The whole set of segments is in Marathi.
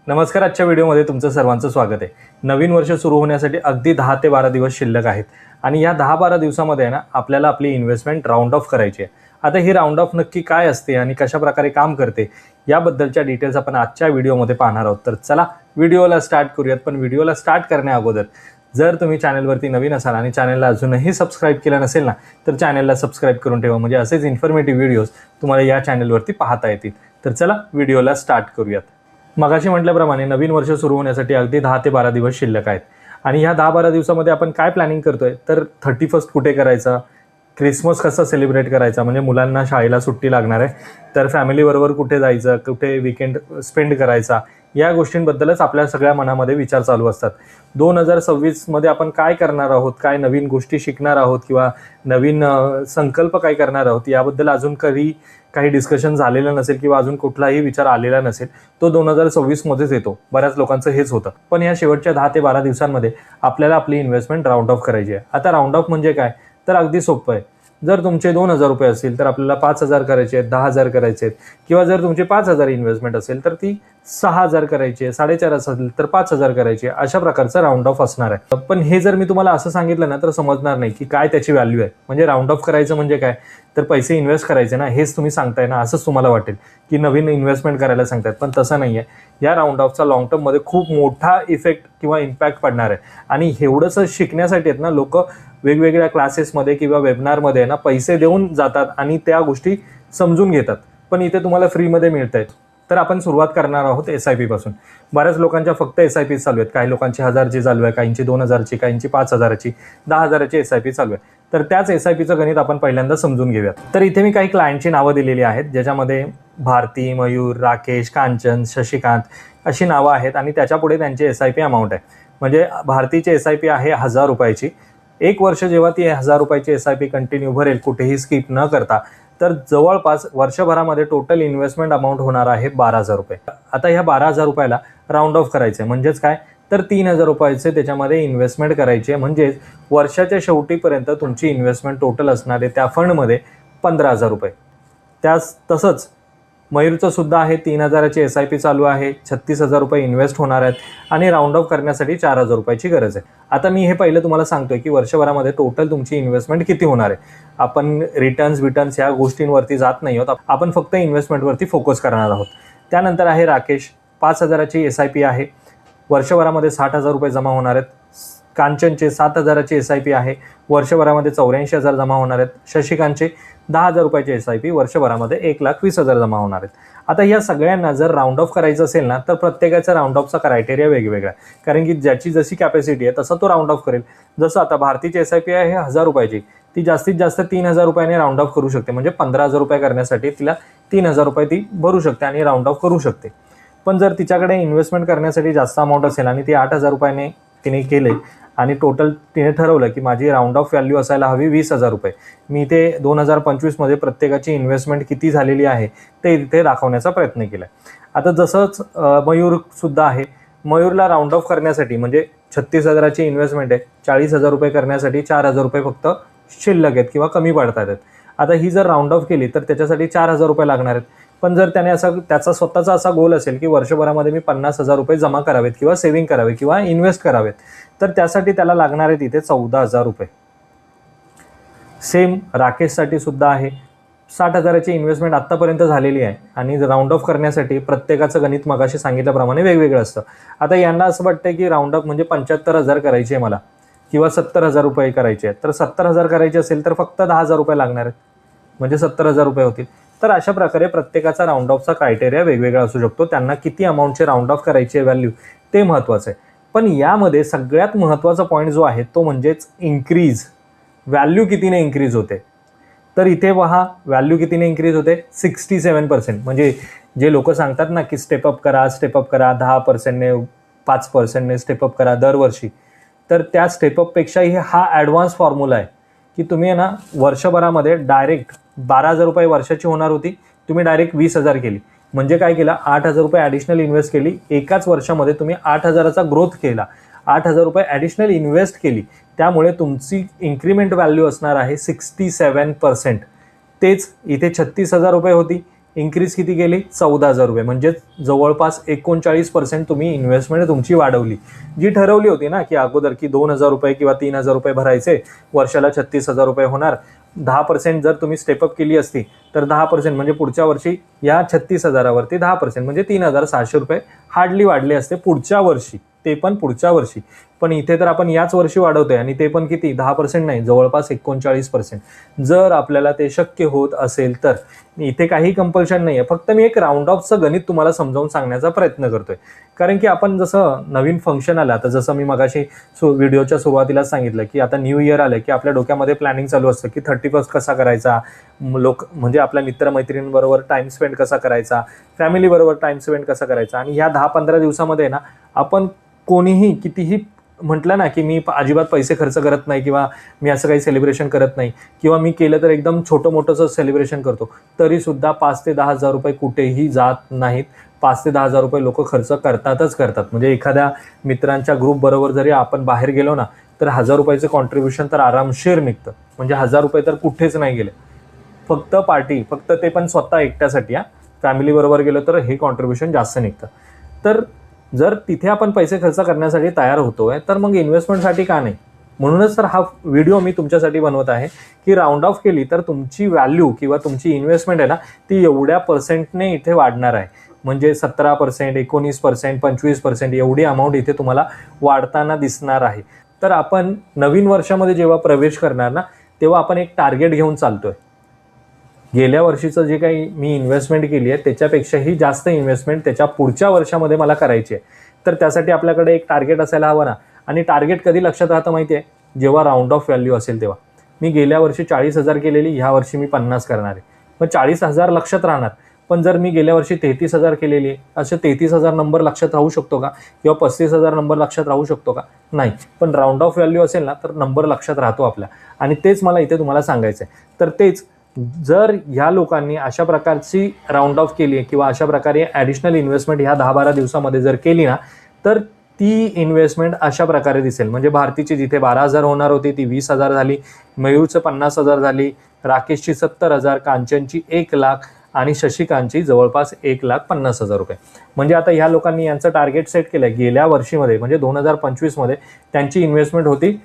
नमस्कार. आजच्या व्हिडिओमध्ये तुमचं सर्वांचं स्वागत आहे. नवीन वर्ष सुरू होण्यासाठी अगदी 10 ते 12 दिवस शिल्लक आहेत आणि या 10-12 दिवसामध्ये आहे ना आपल्याला आपली इन्व्हेस्टमेंट राऊंड ऑफ करायची आहे. आता ही राऊंड ऑफ नक्की काय असते आणि कशा प्रकारे काम करते याबद्दलच्या डिटेल्स आपण आजच्या व्हिडिओमध्ये पाहणार आहोत. तर चला व्हिडिओला स्टार्ट करूयात. पण व्हिडिओला स्टार्ट करण्या अगोदर जर तुम्ही चॅनलवरती नवीन असाल आणि चॅनलला अजूनही सबस्क्राईब केलं नसेल ना तर चॅनलला सबस्क्राईब करून ठेवा, म्हणजे असेच इन्फॉर्मेटिव्ह व्हिडिओज तुम्हाला या चॅनलवरती पाहता येतील. तर चला व्हिडिओला स्टार्ट करूयात. मगाशी म्हटल्याप्रमाणे नवीन वर्ष सुरू होण्यासाठी अगदी 10 ते 12 दिवस शिल्लक आहेत आणि ह्या 10-12 दिवसामध्ये आपण काय प्लॅनिंग करतोय तर 31st कुठे करायचा, क्रिसमस कसा सेलिब्रेट करायचा, म्हणजे मुलांना शाळेला सुट्टी लागणार आहे तर फॅमिलीबरोबर कुठे जायचं, कुठे विकेंड स्पेंड करायचा, या गोष्टींबद्दलच आपल्या सगळ्या मनामध्ये विचार चालू असतात. 2026मध्ये आपण काय करणार आहोत, काय नवीन गोष्टी शिकणार आहोत किंवा नवीन संकल्प काय करणार आहोत याबद्दल अजून काही डिस्कशन झालेलं नसेल किंवा अजून कुठलाही विचार आलेला नसेल. तो 2026मध्येच येतो. बऱ्याच लोकांचं हेच होतं. पण या शेवटच्या 10 ते 12 दिवसांमध्ये आपल्याला आपली इन्व्हेस्टमेंट राऊंड ऑफ करायची आहे. आता राऊंड ऑफ म्हणजे काय तर अगदी सोपं आहे. जर तुमचे 2,000 रुपये असतील तर आपल्याला 5,000 करायचे आहेत, 10,000 करायचे आहेत, किंवा जर तुमचे 5,000 इन्व्हेस्टमेंट असेल तर ती 6,000 करायची आहे, 4,500 असेल तर 5,000 करायची आहे. अशा प्रकारचं राऊंड ऑफ असणार आहे. पण हे जर मी तुम्हाला असं सांगितलं ना तर समजणार नाही की काय त्याची व्हॅल्यू आहे. म्हणजे राऊंड ऑफ करायचं म्हणजे काय तर पैसे इन्व्हेस्ट करायचे ना, हेच तुम्ही सांगताय ना, असंच तुम्हाला वाटेल की नवीन इन्व्हेस्टमेंट करायला सांगतायत. पण तसं नाही आहे. या राऊंड ऑफचा लॉंग टर्ममध्ये खूप मोठा इफेक्ट किंवा इम्पॅक्ट पडणार आहे. आणि एवढंच शिकण्यासाठी आहेत ना लोक वेगवेगळ्या क्लासेसमध्ये किंवा वेबिनारमध्ये ना पैसे देऊन जातात आणि त्या गोष्टी समजून घेतात. पण इथे तुम्हाला फ्रीमध्ये मिळत आहेत. तर आपण सुरुवात करणार आहोत SIP पासून. बऱ्याच लोकांच्या फक्त SIP चालू आहेत. काही लोकांची 1,000ची चालू आहे, काहींची 2,000ची, काहींची 5,000ची, 10,000ची SIP चालू आहे. तर त्याच SIPचं गणित आपण पहिल्यांदा समजून घेऊयात. तर इथे मी काही क्लायंटची नावं दिलेली आहेत ज्याच्यामध्ये भारती, मयूर, राकेश, कांचन, शशिकांत अशी नावं आहेत आणि त्याच्यापुढे त्यांची SIP अमाऊंट आहे. म्हणजे भारतीची SIP आहे 1,000 रुपयाची. 1 वर्ष जेव्हा ती 1,000 रुपयाची SIP कंटिन्यू भरेल कुठेही स्किप न करता तर जवळपास वर्षभरामध्ये टोटल इन्व्हेस्टमेंट अमाऊंट होणार आहे 12,000 रुपये. आता ह्या 12,000 रुपयाला राऊंड ऑफ करायचं आहे. म्हणजेच काय तर 3,000 रुपयाचे त्याच्यामध्ये इन्व्हेस्टमेंट करायची आहे. म्हणजेच वर्षाच्या शेवटीपर्यंत तुमची इन्व्हेस्टमेंट टोटल असणार आहे त्या फंडमध्ये 15,000 रुपये. तसंच मयूरचं सुद्धा आहे 3,000ची SIP चालू आहे, 36,000 रुपये इन्व्हेस्ट होणार आहेत आणि राऊंड ऑफ करण्यासाठी 4,000 रुपयाची गरज आहे. आता मी हे पहिलं तुम्हाला सांगतोय की वर्षभरामध्ये टोटल तुमची इन्व्हेस्टमेंट किती होणार आहे. आपण रिटर्न्स या गोष्टींवरती जात नाही आहोत. आपण फक्त इन्व्हेस्टमेंटवरती फोकस करणार आहोत. त्यानंतर आहे राकेश, 5,000ची SIP आहे. वर्षभरामध्ये 60,000 रुपये जमा होणार आहेत. कांचनचे 7,000ची SIP आहे. वर्षभरामध्ये 84,000 जमा होणार आहेत. शशिकांतचे 10,000 रुपयाची SIP, वर्षभरामध्ये 1,20,000 जमा होणार आहेत. आता या सगळ्यांना जर राऊंड ऑफ करायचं असेल ना तर प्रत्येकाचा राऊंड ऑफचा क्रायटेरिया वेगवेगळा आहे. कारण की ज्याची जशी कॅपॅसिटी आहे तसा तो राऊंड ऑफ करेल. जसं आता भारतीची SIP आहे 1,000 रुपयाची, ती जास्तीत जास्त 3,000 रुपयाने राऊंड ऑफ करू शकते. म्हणजे 15,000 रुपये करण्यासाठी तिला 3,000 रुपये ती भरू शकते आणि राऊंड ऑफ करू शकते. पण जर तिच्याकडे इन्व्हेस्टमेंट करण्यासाठी जास्त अमाऊंट असेल आणि ती 8,000 रुपयाने तिने केले आणि टोटल तिने ठरवलं की माझी राऊंड ऑफ व्हॅल्यू असायला हवी 20,000 रुपये, मी ते 2025मध्ये प्रत्येकाची इन्व्हेस्टमेंट किती झालेली आहे ते इथे दाखवण्याचा प्रयत्न केला. आता जसंच मयूरसुद्धा आहे. मयूरला राऊंड ऑफ करण्यासाठी म्हणजे 36,000ची इन्व्हेस्टमेंट आहे, 40,000 रुपये करण्यासाठी 4,000 रुपये फक्त शिल्लक आहेत किंवा कमी पडतात आहेत. आता ही जर राऊंड ऑफ केली तर त्याच्यासाठी 4,000 रुपये लागणार आहेत. पण जर त्याने त्याचा स्वतःचा असा गोल असेल की वर्षभरामध्ये मी 50,000 रुपये जमा करावेत किंवा सेव्हिंग करावे किंवा इन्व्हेस्ट करावेत तर त्यासाठी त्याला लागणार आहे तिथे 14,000 रुपये. सेम राकेशसाठी सुद्धा आहे. 60,000ची इन्व्हेस्टमेंट आत्तापर्यंत झालेली आहे आणि राऊंड ऑफ करण्यासाठी प्रत्येकाचं गणित मगाशी सांगितल्याप्रमाणे वेगवेगळं असतं. आता यांना असं वाटतं की राऊंड ऑफ म्हणजे 75,000 करायची आहे मला किंवा 70,000 रुपये करायचे आहेत. तर 70,000 करायचे असेल तर फक्त 10,000 रुपये लागणार आहेत, म्हणजे 70,000 रुपये होतील. तर अशा प्रकारे प्रत्येकाचा राऊंड ऑफचा क्रायटेरिया वेगवेगळा असू शकतो. त्यांना किती अमाऊंटचे राऊंड ऑफ करायची आहे व्हॅल्यू ते महत्त्वाचं आहे. पण यामध्ये सगळ्यात महत्त्वाचा पॉईंट जो आहे तो म्हणजेच इन्क्रीज, व्हॅल्यू कितीने इन्क्रीज होते. तर इथे पहा व्हॅल्यू कितीने इन्क्रीज होते 67%. म्हणजे जे लोक सांगतात ना की स्टेपअप करा 10%ने 5%ने स्टेपअप करा दरवर्षी, तर त्या स्टेपअपपेक्षाही हा ॲडव्हान्स फॉर्म्युला आहे की तुम्ही ना वर्षभरामध्ये डायरेक्ट 12,000 रुपये वर्षाची होणार होती, तुम्ही डायरेक्ट 20,000 केली. म्हणजे काय केलं 8,000 रुपये ॲडिशनल इन्व्हेस्ट केली. एकाच वर्षामध्ये तुम्ही 8,000चा ग्रोथ केला, 8,000 रुपये ॲडिशनल इन्व्हेस्ट केली. त्यामुळे तुमची इन्क्रीमेंट व्हॅल्यू असणार आहे 67%. तेच इथे 36,000 रुपये होती, इन्क्रीज किती केली? 14,000 रुपये. म्हणजे जवळपास 39% तुम्ही इन्व्हेस्टमेंट तुमची वाढवली. जी ठरवली होती ना की अगोदर की 2,000 रुपये किंवा 3,000 रुपये भरायचे, वर्षाला 36,000 रुपये होणार. 10% जर तुम्ही स्टेपअप केली असती तर 10% म्हणजे पुढच्या वर्षी या 36,000वरती 10% म्हणजे 3,600 रुपये हार्डली वाढले असते पुढच्या वर्षी, ते पण पुढच्या वर्षी. पण इथे तर आपण याच वर्षी वाढवतोय आणि ते पण किती? 10% नाही, जवळपास 39%. जर आपल्याला ते शक्य होत असेल तर इथे काही कंपल्शन नाही आहे, फक्त मी एक राऊंड ऑफचं गणित तुम्हाला समजावून सांगण्याचा प्रयत्न करतोय. कारण की आपण जसं नवीन फंक्शन आलं, आता जसं मी मगाशी व्हिडिओच्या सुरुवातीलाच सांगितलं की आता न्यू इयर आलं की आपल्या डोक्यामध्ये प्लॅनिंग चालू असतं की 31st कसा करायचा, म्हणजे आपल्या मित्रमैत्रिणींबरोबर टाइम स्पेंड कसा करायचा, फॅमिलीबरोबर टाइम स्पेंड कसा करायचा. आणि ह्या 10-15 दिवसामध्ये ना आपण कोणीही कितीही म्हटलं ना की मी अजिबात पैसे खर्च करत नाही किंवा मी असं काही सेलिब्रेशन करत नाही किंवा मी केलं तर एकदम छोटं मोठंसं सेलिब्रेशन करतो, तरीसुद्धा 5 ते 10,000 रुपये कुठेही जात नाहीत. 5 ते 10,000 रुपये लोक खर्च करतातच करतात. म्हणजे एखाद्या मित्रांच्या ग्रुपबरोबर जरी आपण बाहेर गेलो ना तर 1,000 रुपयाचं कॉन्ट्रीब्युशन तर आरामशीर निघतं. म्हणजे 1,000 रुपये तर कुठेच नाही गेले. फक्त पार्टी, फक्त ते पण स्वतः एकट्यासाठी. फॅमिलीबरोबर गेलो तर हे कॉन्ट्रीब्युशन जास्त निघतं. तर जर तिथे आपण पैसे खर्च करण्यासाठी तयार होतोय तर मग इन्व्हेस्टमेंटसाठी का नाही? म्हणूनच तर हा व्हिडिओ मी तुमच्यासाठी बनवत आहे की राऊंड ऑफ केली तर तुमची व्हॅल्यू किंवा तुमची इन्व्हेस्टमेंट आहे ना ती एवढ्या पर्सेंटने इथे वाढणार आहे. म्हणजे 17%, 19%, 25% एवढी अमाऊंट इथे तुम्हाला वाढताना दिसणार आहे. तर आपण नवीन वर्षामध्ये जेव्हा प्रवेश करणार ना तेव्हा आपण एक टार्गेट घेऊन चालतोय. गेल्या वर्षीचं जे काही मी इन्व्हेस्टमेंट केली आहे त्याच्यापेक्षाही जास्त इन्व्हेस्टमेंट त्याच्या पुढच्या वर्षामध्ये मला करायची आहे. तर त्यासाठी आपल्याकडे एक टार्गेट असायला हवं ना. आणि टार्गेट कधी लक्षात राहतं माहिती आहे? जेव्हा राऊंड ऑफ व्हॅल्यू असेल तेव्हा. मी गेल्या वर्षी 40,000 केलेली, ह्या वर्षी मी 50 करणार आहे. मग 40,000 लक्षात राहणार. पण जर मी गेल्या वर्षी 33,000 केलेली आहे, असे 33,000 नंबर लक्षात राहू शकतो का? किंवा 35,000 नंबर लक्षात राहू शकतो का? नाही. पण राऊंड ऑफ व्हॅल्यू असेल ना तर नंबर लक्षात राहतो आपल्या. आणि तेच मला इथे तुम्हाला सांगायचं आहे. तर तेच जर ह्या लोकांनी अशा प्रकारची राऊंड ऑफ केली आहे किंवा अशा प्रकारे ॲडिशनल इन्व्हेस्टमेंट ह्या 10-12 दिवसामध्ये जर केली ना तर ती इन्व्हेस्टमेंट अशा प्रकारे दिसेल. म्हणजे भारतीची जिथे 12,000 होणार होती ती 20,000 झाली, मयूरचं 50,000 झाली, राकेशची 70,000, कांचनची 1,00,000 आणि शशिकांतची जवळपास 1,50,000 रुपये. म्हणजे आता ह्या लोकांनी यांचं टार्गेट सेट केलं. गेल्या वर्षीमध्ये म्हणजे 2025मध्ये त्यांची इन्व्हेस्टमेंट होती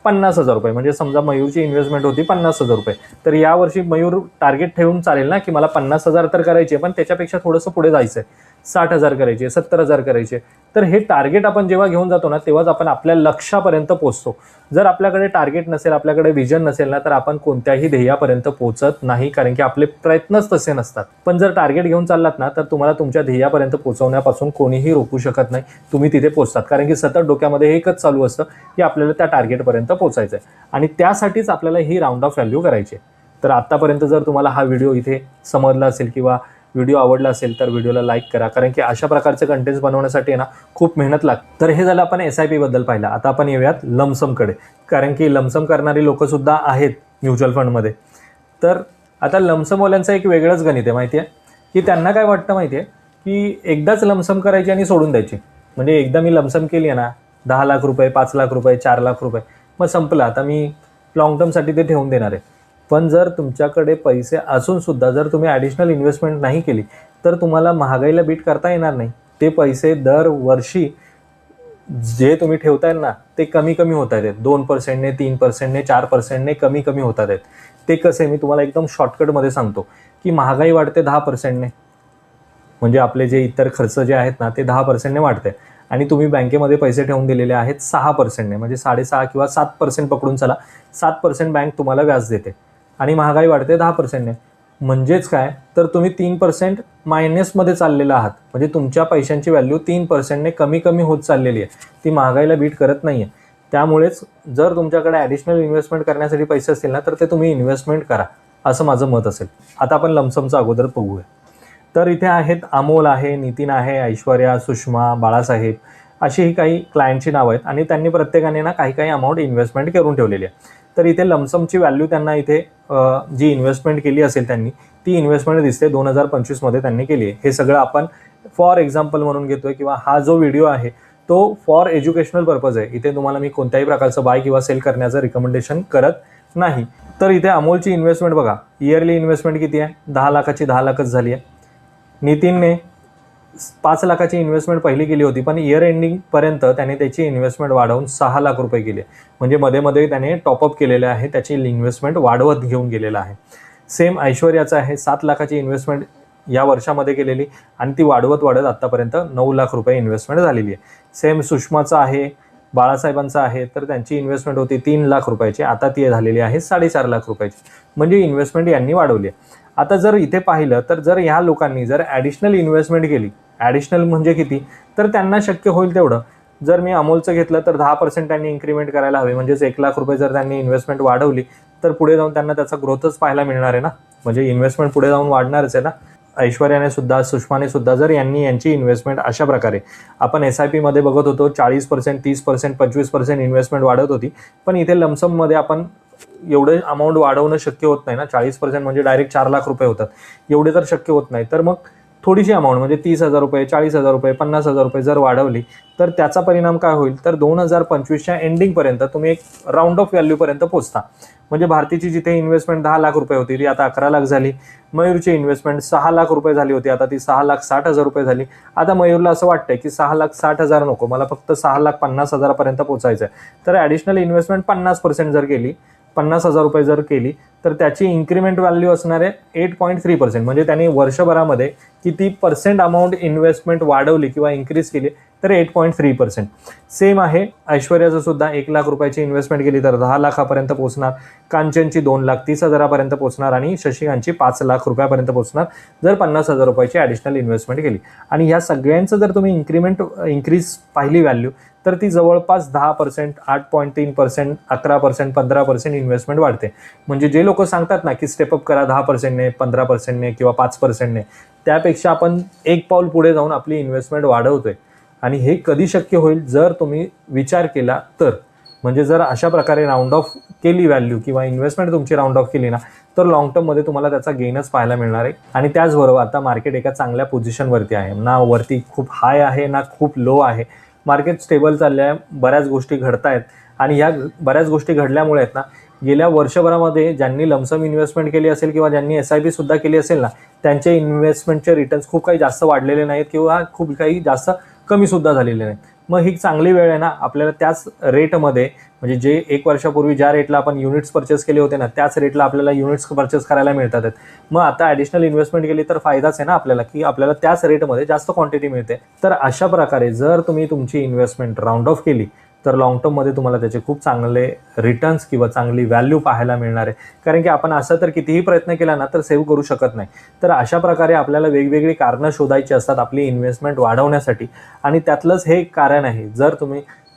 50,000 रुपये. म्हणजे समजा मयूरची इन्व्हेस्टमेंट होती 50,000 रुपये. तर यावर्षी मयूर टार्गेट ठेवून चालेल ना की मला 50,000 तर करायचे, पण त्याच्यापेक्षा थोडंसं पुढे जायचं आहे. 60,000 करायचे, 70,000 करायचे. तर हे टार्गेट आपण जेव्हा घेऊन जातो ना तेव्हाच आपण आपल्या लक्ष्यापर्यंत पोहोचतो. जर आपल्याकडे टार्गेट नसेल, आपल्याकडे विजन नसेल ना तर आपण कोणत्याही ध्येयापर्यंत पोहोचत नाही, कारण की आपले प्रयत्नच तसे नसतात. पण जर टार्गेट घेऊन चाललात ना तर तुम्हाला तुमच्या ध्येयापर्यंत पोहोचवण्यापासून कोणीही रोखू शकत नाही. तुम्ही तिथे पोहोचतात, कारण की सतत डोक्यामध्ये एकच चालू असतं की आपल्याला त्या टार्गेटपर्यंत पोहोचायचं आहे. आणि त्यासाठीच आपल्याला ही राऊंड ऑफ व्हॅल्यू करायची आहे. तर आत्तापर्यंत जर तुम्हाला हा व्हिडिओ इथे समजला असेल किंवा व्हिडिओ आवडला असेल तर व्हिडिओला लाईक करा, कारण की अशा प्रकारचे कंटेंट्स बनवण्यासाठी ना खूप मेहनत लागते. तर हे झालं आपण SIP बद्दल पाहिलं. आता आपण येऊयात लमसमकडे, कारण की लमसम करणारी लोकंसुद्धा आहेत म्युच्युअल फंडमध्ये. तर आता लमसमवाल्यांचं एक वेगळंच गणित आहे माहिती आहे, की त्यांना काय वाटतं माहिती आहे की एकदाच लमसम करायची आणि सोडून द्यायची. म्हणजे एकदा मी लमसम केली आहे ना 10 लाख रुपये, 5 लाख रुपये, 4 लाख रुपये, मग संपलं. आता मी लॉंग टर्मसाठी ते ठेवून देणार आहे. पण जर तुमच्याकडे पैसे असूनसुद्धा जर तुम्ही ॲडिशनल इन्व्हेस्टमेंट नाही केली तर तुम्हाला महागाईला बीट करता येणार नाही. ते पैसे दरवर्षी जे तुम्ही ठेवताय ना ते कमी कमी होत आहेत. 2%ने, 3%ने, 4%ने कमी कमी होतात आहेत. ते कसे मी तुम्हाला एकदम शॉर्टकटमध्ये सांगतो की महागाई वाढते 10%ने. म्हणजे आपले जे इतर खर्च जे आहेत ना ते 10%ने वाढते. आणि तुम्ही बँकेमध्ये पैसे ठेवून दिलेले आहेत 6%ने, म्हणजे 6.5 किंवा 7% पकडून चला. 7% बँक तुम्हाला व्याज देते आणि महागाई वाढते 10%ने. म्हणजेच काय, तर तुम्ही 3% मायनसमध्ये चाललेला आहात. म्हणजे तुमच्या पैशांची व्हॅल्यू 3%ने कमी कमी होत चाललेली आहे. ती महागाईला बीट करत नाही आहे. त्यामुळेच जर तुमच्याकडे ॲडिशनल इन्व्हेस्टमेंट करण्यासाठी पैसे असतील ना तर ते तुम्ही इन्व्हेस्टमेंट करा, असं माझं मत असेल. आता आपण लमसमचं अगोदर बघूया. तर इथे आहेत अमोल आहे, नितीन आहे, ऐश्वर्या, सुषमा, बाळासाहेब, अशी ही काही क्लायंटची नावं आहेत आणि त्यांनी प्रत्येकाने ना काही काही अमाऊंट इन्व्हेस्टमेंट करून ठेवलेली आहे. तर इथे लमसमची व्हॅल्यू त्यांना इथे जी इन्व्हेस्टमेंट केली असेल त्यांनी ती इन्व्हेस्टमेंट दिसते 2025मध्ये त्यांनी केली आहे. हे सगळं आपण फॉर एक्झाम्पल म्हणून घेतोय किंवा हा जो व्हिडिओ आहे तो फॉर एज्युकेशनल पर्पज आहे. इथे तुम्हाला मी कोणत्याही प्रकारचं बाय किंवा सेल करण्याचं रिकमेंडेशन करत नाही. तर इथे अमोलची इन्व्हेस्टमेंट बघा, इयरली इन्व्हेस्टमेंट किती आहे? 10 लाखाची 10 लाखच झाली आहे. नितीनने 5 लाखाची इन्व्हेस्टमेंट पहिली केली होती, पण इयर एंडिंगपर्यंत त्याने त्याची इन्व्हेस्टमेंट वाढवून 6 लाख रुपये केले. म्हणजे मध्ये त्याने टॉपअप केलेले आहे, त्याची इन्व्हेस्टमेंट वाढवत घेऊन गेलेला आहे. सेम ऐश्वर्याचं आहे, 7 लाखाची इन्व्हेस्टमेंट या वर्षामध्ये केलेली आणि ती वाढवत आत्तापर्यंत 9 लाख रुपये इन्व्हेस्टमेंट झालेली आहे. सेम सुषमाचं आहे, बाळासाहेबांचं आहे, तर त्यांची इन्व्हेस्टमेंट होती 3 लाख रुपयाची, आता ती झालेली आहे 4.5 लाख रुपयाची. म्हणजे इन्व्हेस्टमेंट यांनी वाढवली आहे. आता जर इथे पाहिलं तर जर ह्या लोकांनी जर ॲडिशनल इन्व्हेस्टमेंट केली, ॲडिशनल म्हणजे किती, तर त्यांना शक्य होईल तेवढं. जर मी अमोलचं घेतलं तर 10% त्यांनी इन्क्रीमेंट करायला हवे. म्हणजेच 1 लाख रुपये जर त्यांनी इन्व्हेस्टमेंट वाढवली तर पुढे जाऊन त्यांना त्याचा ग्रोथच पाहायला मिळणार आहे ना. म्हणजे इन्व्हेस्टमेंट पुढे जाऊन वाढणारच आहे ना. ऐश्वर्याने सुद्धा, सुषमाने सुद्धा जर यांची इन्व्हेस्टमेंट अशा प्रकारे आपण SIP मध्ये बघत होतो 40%, 30%, 25% इन्व्हेस्टमेंट वाढत होती, पण इथे लमसममध्ये आपण एवढे अमाऊंट वाढवणं शक्य होत नाही ना. 40% म्हणजे डायरेक्ट 4 लाख रुपये होतात, एवढे तर शक्य होत नाही. तर मग थोडीशी अमाऊंट म्हणजे 30,000 रुपये, 40,000 रुपये, 50,000 रुपये जर वाढवली तर त्याचा परिणाम काय होईल, तर 2025च्या एंडिंगपर्यंत तुम्ही एक राऊंड ऑफ व्हॅल्यूपर्यंत पोहोचता. म्हणजे भारतीची जिथे इन्व्हेस्टमेंट 10 लाख रुपये होती ती आता 11 लाख झाली. मयूरची इन्व्हेस्टमेंट 6 लाख रुपये झाली होती, आता ती 6,60,000 रुपये झाली. आता मयूरला असं वाटतंय की 6,60,000 नको, मला फक्त 6,50,000 पर्यंत पोहोचायचं आहे. तर ॲडिशनल इन्व्हेस्टमेंट 50% जर केली, 50,000 रुपये जर केली, तर त्याची इन्क्रीमेंट व्हॅल्यू असणार आहे 8.3%. म्हणजे त्यांनी वर्षभरामध्ये किती पर्सेंट अमाऊंट इन्व्हेस्टमेंट वाढवली किंवा इन्क्रीज केली, तर 8.3%. सेम आहे ऐश्वर्याचं सुद्धा. 1 लाख रुपयाची इन्व्हेस्टमेंट केली तर 10 लाखापर्यंत पोहोचणार. कांचनची 2,30,000 पोहोचणार आणि शशिकांतची 5 लाख रुपयापर्यंत पोहोचणार जर 50,000 रुपयाची ॲडिशनल इन्व्हेस्टमेंट केली. आणि ह्या सगळ्यांचं जर तुम्ही इन्क्रीज पाहिली व्हॅल्यू, तर ती जवळपास 10%, 8.3%, 11%, 15% इन्व्हेस्टमेंट वाढते. म्हणजे जे लोक सांगतात ना की स्टेपअप करा 10%ने, 15%ने किंवा 5%ने, त्यापेक्षा आपण एक पाऊल पुढे जाऊन आपली इन्व्हेस्टमेंट वाढवतोय. आणि हे कधी शक्य होईल, जर तुम्ही विचार केला तर. म्हणजे जर अशा प्रकारे राऊंड ऑफ केली व्हॅल्यू किंवा इन्व्हेस्टमेंट तुमची राऊंड ऑफ केली ना, तर लॉंग टर्ममध्ये तुम्हाला त्याचा गेनच पाहायला मिळणार आहे. आणि त्याचबरोबर आता मार्केट एका चांगल्या पोझिशनवरती आहे ना, वरती खूप हाय आहे ना खूप लो आहे. मार्केट स्टेबल चाललं आहे, बऱ्याच गोष्टी घडत आहेत. आणि ह्या बऱ्याच गोष्टी घडल्यामुळे आहेत ना, गेल्या वर्षभरामध्ये ज्यांनी लमसम इन्व्हेस्टमेंट केली असेल किंवा ज्यांनी SIP सुद्धा केली असेल ना, त्यांचे इन्व्हेस्टमेंटचे रिटर्न्स खूप काही जास्त वाढलेले नाहीत किंवा खूप काही जास्त कमी सुद्धा झालेले नाहीत. मग ही चांगली वेळ आहे ना आपल्याला त्याच रेटमध्ये, म्हणजे जे 1 वर्षापूर्वी ज्या रेटला आपण युनिट्स परचेस केले होते ना, त्याच रेटला आपल्याला युनिट्स परचेस करायला मिळतात आहेत. मग आता ॲडिशनल इन्व्हेस्टमेंट केली तर फायदाच आहे ना आपल्याला, की आपल्याला त्याच रेटमध्ये जास्त क्वांटिटी मिळते. तर अशा प्रकारे जर तुम्ही तुमची इन्व्हेस्टमेंट राऊंड ऑफ केली तर लॉंग टर्ममध्ये तुम्हाला त्याचे खूप चांगले रिटर्न्स किंवा चांगली व्हॅल्यू पाहायला मिळणार आहे. कारण की आपण असं तर कितीही प्रयत्न केला ना तर सेव्ह करू शकत नाही. तर अशा प्रकारे आपल्याला वेगवेगळी कारणं शोधायची असतात आपली इन्व्हेस्टमेंट वाढवण्यासाठी, आणि त्यातलंच हे कारण आहे. जर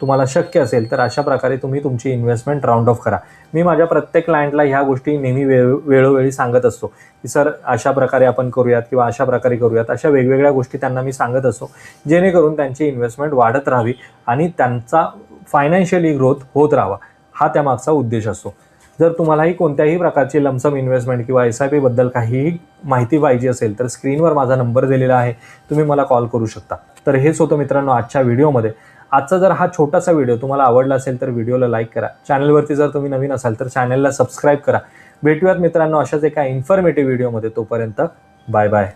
तुम्हाला शक्य असेल तर अशा प्रकारे तुम्ही तुमची इन्व्हेस्टमेंट राऊंड ऑफ करा. मी माझ्या प्रत्येक क्लायंटला ह्या गोष्टी नेहमी वेळोवेळी सांगत असतो की सर अशा प्रकारे आपण करूयात किंवा अशा प्रकारे करूयात. अशा वेगवेगळ्या गोष्टी त्यांना मी सांगत असतो, जेणेकरून त्यांची इन्व्हेस्टमेंट वाढत राहावी आणि त्यांचा फायनान्शियली ग्रोथ होत राहावा, हा त्यामागचा उद्देश असतो. जर तुम्हालाही कोणत्याही प्रकारची लमसम इन्व्हेस्टमेंट किंवा SIP बद्दल काहीही माहिती पाहिजे असेल तर स्क्रीनवर माझा नंबर दिलेला आहे, तुम्ही मला कॉल करू शकता. तर हेच होतं मित्रांनो आजच्या व्हिडिओमध्ये. आजचा जर हा छोटासा व्हिडिओ तुम्हाला आवडला असेल तर व्हिडिओला लाईक करा. चॅनलवरती जर तुम्ही नवीन असाल तर चॅनलला सबस्क्राईब करा. भेटूयात मित्रांनो अशाच एका इन्फॉर्मेटिव्ह व्हिडिओमध्ये. तोपर्यंत बाय बाय.